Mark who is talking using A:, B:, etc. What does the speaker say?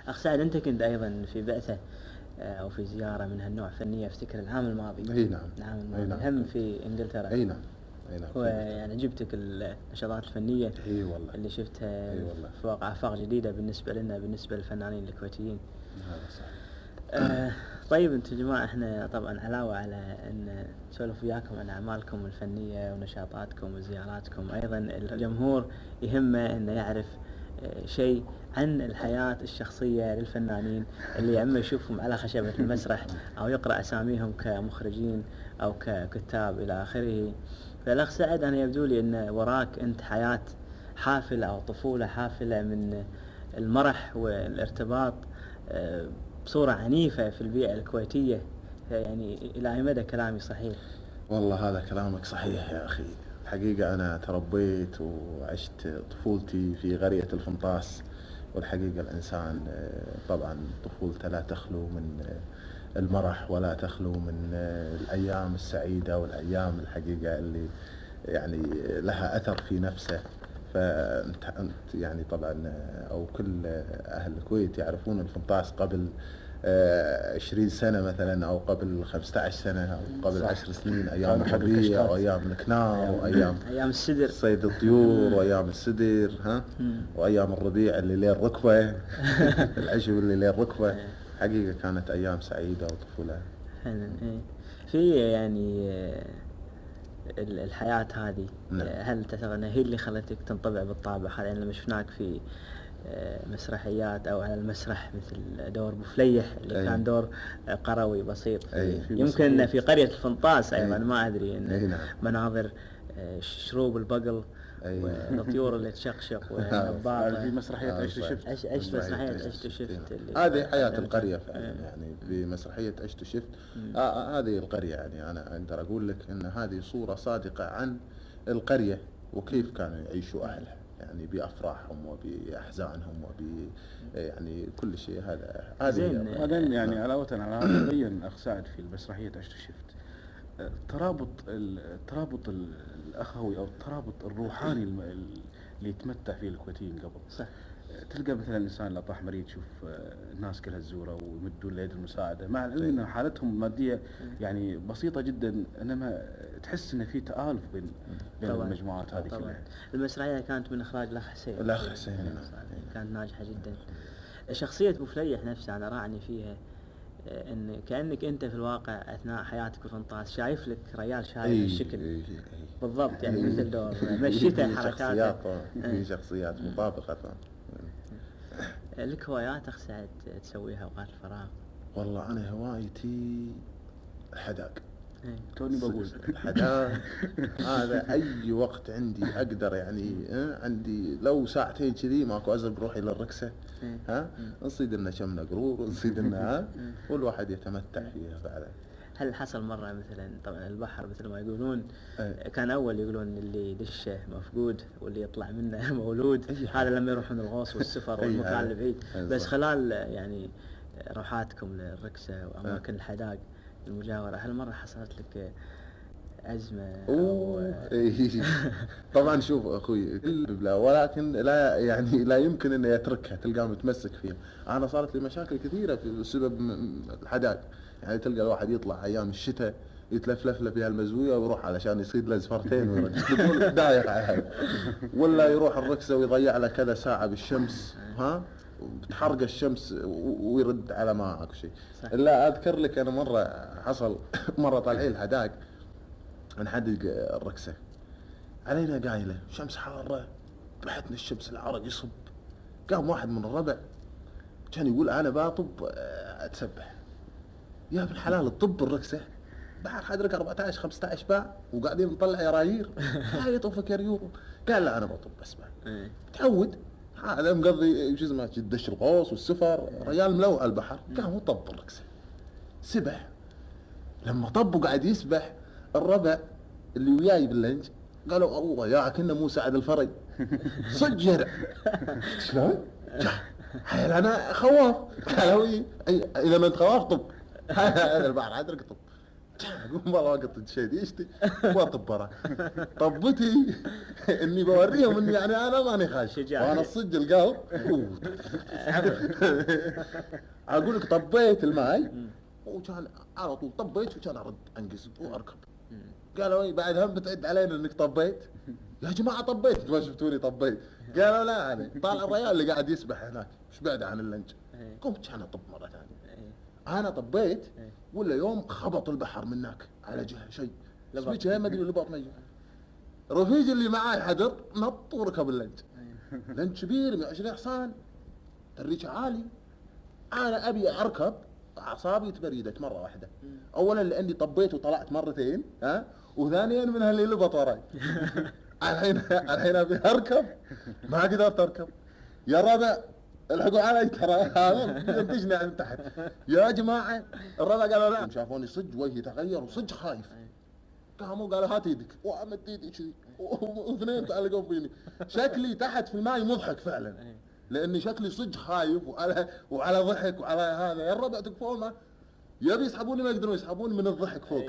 A: أخ سعد، أنت كنت أيضا في بعثة أو في زيارة من هالنوع فنية أفتكر العام الماضي.
B: اي نعم.
A: العام الماضي هم في إنجلترا.
B: اي نعم. اي نعم.
A: ويعني جبتك النشاطات الفنية
B: اي والله
A: اللي شفتها
B: اي والله.
A: في واقع آفاق جديدة بالنسبة لنا، بالنسبة للفنانين الكويتيين.
B: هذا صحيح.
A: طيب انتم يا جماعة، احنا طبعا علاوة على ان نسولف وياكم عن اعمالكم الفنية ونشاطاتكم وزياراتكم، ايضا الجمهور يهمه انه يعرف شيء عن الحياة الشخصية للفنانين اللي اما يشوفهم على خشبة المسرح او يقرأ اساميهم كمخرجين او ككتاب الى اخره. فالاخ سعد، انا يبدو لي ان وراك انت حياة حافلة او طفولة حافلة من المرح والارتباط بصورة عنيفة في البيئة الكويتية. يعني إلى أي مدى كلامي صحيح؟
B: والله هذا كلامك صحيح يا أخي. الحقيقة أنا تربيت وعشت طفولتي في قرية الفنطاس، والحقيقة الإنسان طبعا طفولته لا تخلو من المرح ولا تخلو من الأيام السعيدة والأيام الحقيقة اللي يعني لها أثر في نفسه. فأنت يعني طبعا أو كل أهل الكويت يعرفون الفنطاس قبل 20 سنة مثلا، أو قبل 15 سنة، أو قبل 10 سنين، أيام الحرية وأيام الكنار وأيام
A: السدر،
B: صيد الطيور وأيام السدر، وأيام الربيع اللي لين ركبة العشب اللي لين ركبة. حقيقة كانت أيام سعيدة وطفولة.
A: في يعني الحياة هذه، هل تعتقد أنها هي اللي خلتك تنطبع بالطابع هذا؟ يعني لما شفناك في مسرحيات أو على المسرح مثل دور بوفليح اللي كان دور قروي بسيط، يمكن في قرية الفنطاس أيضا ما أدري إن مناظر شروب البقل والطيور اللي تشقشق والنباطة.
C: في مسرحية عشت وشفت.
A: عشت مسرحية عشت وشفت.
B: هذه حياة القرية فعلا. يعني في مسرحية عشت وشفت هذه القرية. يعني أنا أقدر أقول لك إن هذه صورة صادقة عن القرية وكيف كانوا يعيشوا أهلها، يعني بأفراحهم وبأحزانهم يعني كل شيء. هذا
C: بعدين يعني علاوة على هذا بين أخ سعد في المسرحية عشت وشفت الترابط الأخوي أو الترابط الروحاني اللي يتمتع فيه الكويتيين قبل.
A: صح.
C: تلقى مثلا الإنسان لا طاح مريض تشوف الناس كلها تزوره ويمدون له يد المساعدة، مع العلم أن حالتهم المادية يعني بسيطة جدا، إنما تحس إن في تآلف بين المجموعات هذه كلها.
A: المسرحية كانت من إخراج الأخ حسين.
B: الأخ حسين
A: كانت ناجحة جدا. شخصية بوفليح نفسها أنا رعني فيها إن كأنك أنت في الواقع أثناء حياتك في الفنطاس شايف لك ريال شايف الشكل بالضبط، يعني مثل دور مشيته حركاته.
B: في شخصيات مطابقة.
A: لك هوايات أخ سعد تسويها أوقات الفراغ؟
B: والله أنا هوايتي الحداق.
C: توني بقول
B: الحداق هذا أي وقت عندي أقدر يعني عندي لو ساعتين كذي ماكو أزرق روحي للركسة، نصيد لنا كم نقرور ونصيد لنا والواحد يتمتع فيها فعلا.
A: هل حصل مرة مثلا، طبعا البحر مثل ما يقولون كان أول يقولون اللي دشه مفقود واللي يطلع منه مولود، هذا لما يروحون الغوص والسفر والمكان البعيد، بس خلال يعني روحاتكم للركسة وأماكن الحداق المجاورة، هل مرة حصلت لك أزمة
B: طبعا شوف أخوي، ولكن لا يعني لا يمكن أن يتركها، تلقاه متمسك فيها. أنا صارت لي مشاكل كثيرة في سبب الحداق. يعني تلقى الواحد يطلع أيام الشتاء يتلفلف له فيها المزوية ويروح علشان يصيد له زفرتين ويرجع دايق عليها، ولا يروح الركسة ويضيع له كذا ساعة بالشمس بتحرق الشمس ويرد على ما اكو شيء. الا اذكر لك انا مره حصل مره طالعين الحداق نحدق الركسه علينا قايله شمس حاره طلعتنا الشمس العرق يصب، قام واحد من الربع كان يقول انا باطب اتسبح. يا ابن الحلال الطب الركسه بحر حدرك 14 15 باع وقاعدين نطلع يرايير هاي يطوفك يا يورو. قال لا انا بطب اسمع تعود هذا مقضي شو اسمه دش الغوص والسفر، رجال ملوع البحر. قام وطب الركسه سبح. لما طب وقاعد يسبح الربع اللي وياي باللنج قالوا الله يا كنا مو سعد الفرج صجر. شلون؟ حيل انا خواف. قالوا اذا ما انت خواف طب هذا البحر حدرك طب. اقول والله وقت شيء يشتي وطبره. طبتي اني بوريهم اني يعني انا ماني خايف،
A: شجاع.
B: وانا الصج القلب اقول لك طبيت الماي وكان على طول طبيت وكان ارد انقز واركب. قالوا اي بعد هم بتعد علينا انك طبيت؟ يا جماعه طبيت، انتوا ما شفتوني طبيت. قالوا لا يعني طالع الرجال اللي قاعد يسبح هناك ايش بعد عن اللنج. قمت كان اطب مره ثانيه. انا طبيت ولا يوم خبط البحر من هناك على جهه شيء سويتش ما ادري لبط ميت. رفيجي اللي معاي حدر نط وركب اللنج. لنج كبير 120 حصان، الريش عالي. انا ابي اركب اعصابي تبريدت مره واحده. اولا لاني طبيت وطلعت مرتين، ها، وثانيا من اللي لبط وراي. الحين ابي اركب ما قدرت اركب. يا ربع الحقوا علي ترى هذا ينتجني عن تحت. يا جماعه الربع قالوا لا، شافوني صج وجهي تغير وصج خايف. قاموا قالوا هات يدك، وعملت يدي كذي واثنين تعلقوا فيني. شكلي تحت في الماي مضحك فعلا، لاني شكلي صج خايف وعلى ضحك وعلى هذا. يا الربع تكفون، يبي يسحبوني ما يقدرون يسحبوني من الضحك فوق.